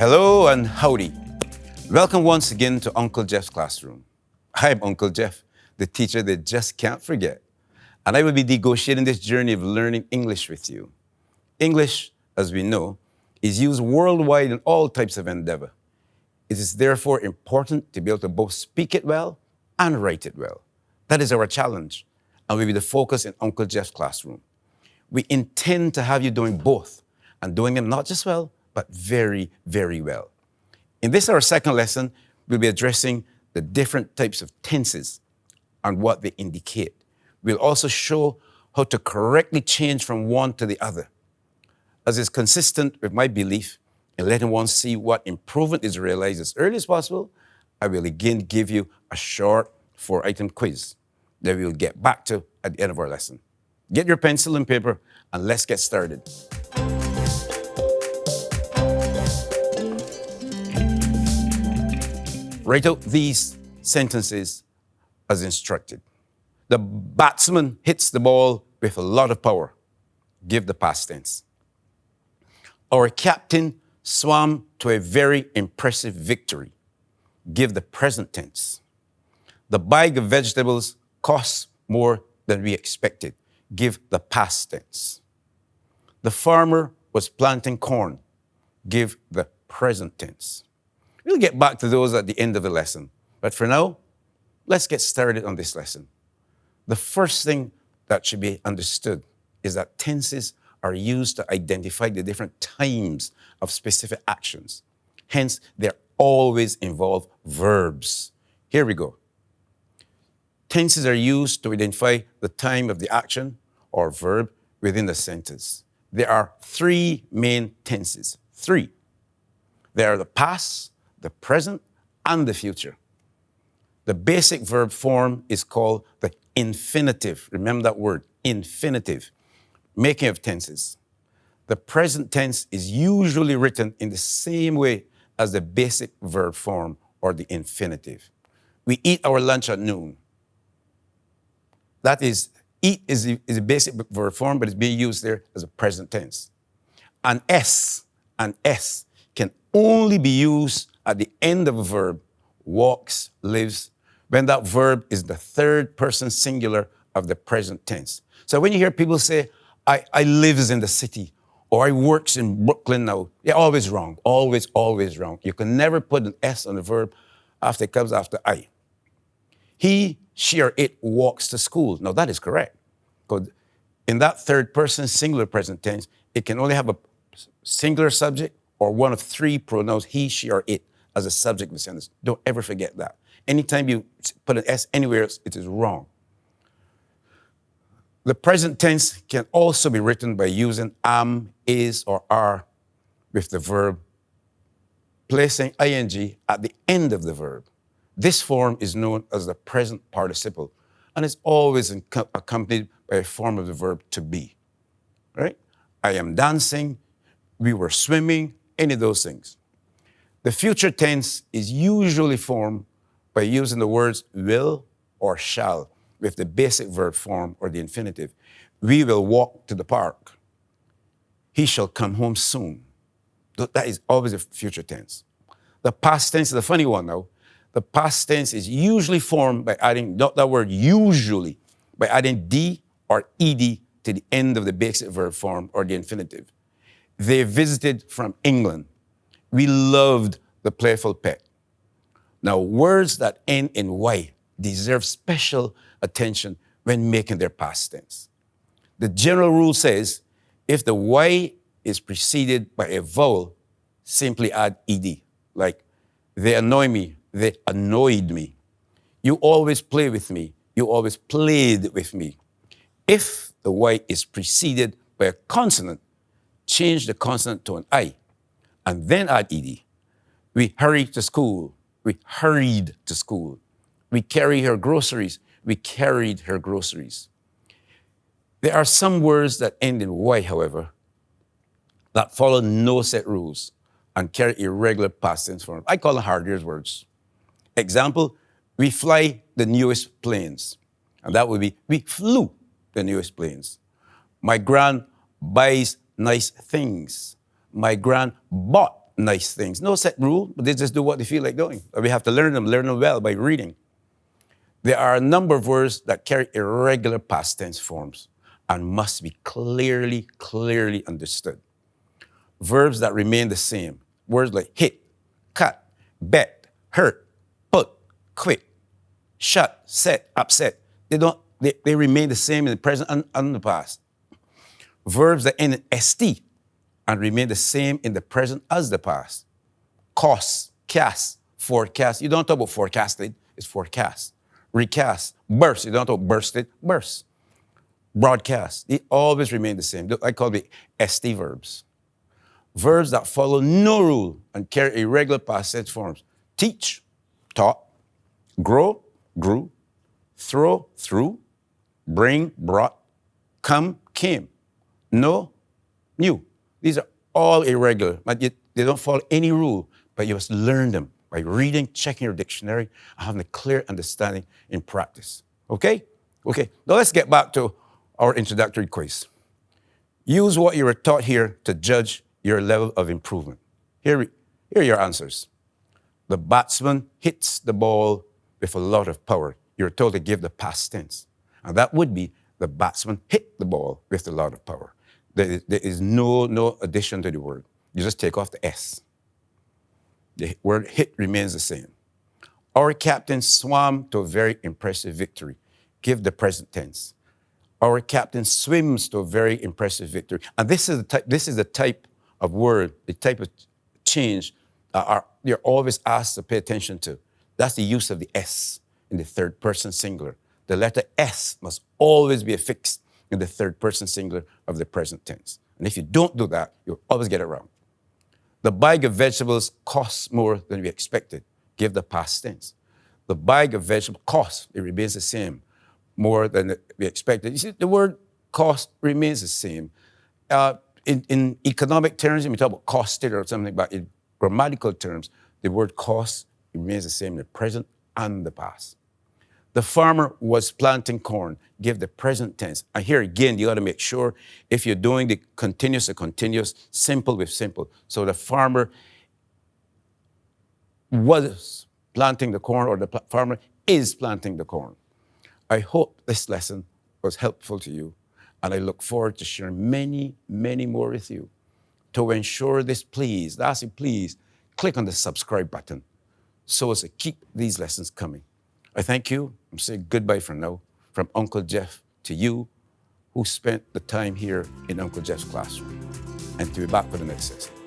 Hello and howdy. Welcome once again to Uncle Jeff's classroom. I'm Uncle Jeff, the teacher that just can't forget. And I will be negotiating this journey of learning English with you. English, as we know, is used worldwide in all types of endeavor. It is therefore important to be able to both speak it well and write it well. That is our challenge, and will be the focus in Uncle Jeff's classroom. We intend to have you doing both, and doing them not just well, but very, very well. In this, our second lesson, we'll be addressing the different types of tenses and what they indicate. We'll also show how to correctly change from one to the other. As is consistent with my belief in letting one see what improvement is realized as early as possible, I will again give you a short 4-item quiz that we'll get back to at the end of our lesson. Get your pencil and paper and let's get started. Write out these sentences as instructed. The batsman hits the ball with a lot of power. Give the past tense. Our captain swam to a very impressive victory. Give the present tense. The bag of vegetables costs more than we expected. Give the past tense. The farmer was planting corn. Give the present tense. We'll get back to those at the end of the lesson. But for now, let's get started on this lesson. The first thing that should be understood is that tenses are used to identify the different times of specific actions. Hence, they always involve verbs. Here we go. Tenses are used to identify the time of the action or verb within the sentence. There are 3 main tenses. 3. They are the past, the present, and the future. The basic verb form is called the infinitive. Remember that word, infinitive. Making of tenses. The present tense is usually written in the same way as the basic verb form or the infinitive. We eat our lunch at noon. That is, eat is a basic verb form, but it's being used there as a present tense. An S can only be used at the end of a verb, walks, lives, when that verb is the third person singular of the present tense. So when you hear people say, I lives in the city, or I works in Brooklyn now, you're always wrong, always wrong. You can never put an S on the verb after it comes after I. He, she, or it walks to school. Now that is correct. Because in that third person singular present tense, it can only have a singular subject or one of 3 pronouns, he, she, or it, as a subject of the sentence. Don't ever forget that. Anytime you put an S anywhere else, it is wrong. The present tense can also be written by using am, is, or are with the verb, placing ing at the end of the verb. This form is known as the present participle and is always accompanied by a form of the verb to be. Right? I am dancing, we were swimming, any of those things. The future tense is usually formed by using the words will or shall with the basic verb form or the infinitive. We will walk to the park. He shall come home soon. That is always a future tense. The past tense is a funny one now. The past tense is usually formed by adding, not that word usually, by adding D or ED to the end of the basic verb form or the infinitive. They visited from England. We loved the playful pet. Now, words that end in Y deserve special attention when making their past tense. The general rule says, if the Y is preceded by a vowel, simply add ED, like they annoy me, they annoyed me. You always play with me, you always played with me. If the Y is preceded by a consonant, change the consonant to an I, and then add ED. We hurry to school. We hurried to school. We carry her groceries. We carried her groceries. There are some words that end in Y, however, that follow no set rules and carry irregular past tense form. I call them hard ears words. Example, we fly the newest planes. And that would be, we flew the newest planes. My gran buys nice things. My gran bought nice things. No set rule, but they just do what they feel like doing. But we have to learn them well by reading. There are a number of words that carry irregular past tense forms and must be clearly understood. Verbs that remain the same. Words like hit, cut, bet, hurt, put, quit, shut, set, upset. They remain the same in the present and the past. Verbs that end in st and remain the same in the present as the past. Cost, cast, forecast. You don't talk about forecasted, it's forecast. Recast, burst. You don't talk about bursted, burst. Broadcast. They always remain the same. I call it st verbs. Verbs that follow no rule and carry irregular past tense forms. Teach, taught. Grow, grew. Throw, threw. Bring, brought. Come, came. Know, knew. These are all irregular, but yet they don't follow any rule, but you must learn them by reading, checking your dictionary, and having a clear understanding in practice. Okay? Okay, now let's get back to our introductory quiz. Use what you were taught here to judge your level of improvement. Here are your answers. The batsman hits the ball with a lot of power. You're told to give the past tense. And that would be the batsman hit the ball with a lot of power. There is no addition to the word. You just take off the S. The word hit remains the same. Our captain swam to a very impressive victory. Give the present tense. Our captain swims to a very impressive victory. And this is the type of word, the type of change you're always asked to pay attention to. That's the use of the S in the third person singular. The letter S must always be affixed in the third person singular of the present tense. And if you don't do that, you'll always get it wrong. The bag of vegetables costs more than we expected. Give the past tense. The bag of vegetables costs, it remains the same, more than we expected. You see, the word cost remains the same. In economic terms, when we talk about costed or something, but in grammatical terms, the word cost remains the same in the present and the past. The farmer was planting corn. Give the present tense. And here again, you got to make sure if you're doing the continuous or continuous, simple with simple. So the farmer was planting the corn, or the farmer is planting the corn. I hope this lesson was helpful to you, and I look forward to sharing many more with you. To ensure this, please, please click on the subscribe button so as to keep these lessons coming. I thank you. I'm saying goodbye for now from Uncle Jeff to you who spent the time here in Uncle Jeff's classroom, and to be back for the next lesson.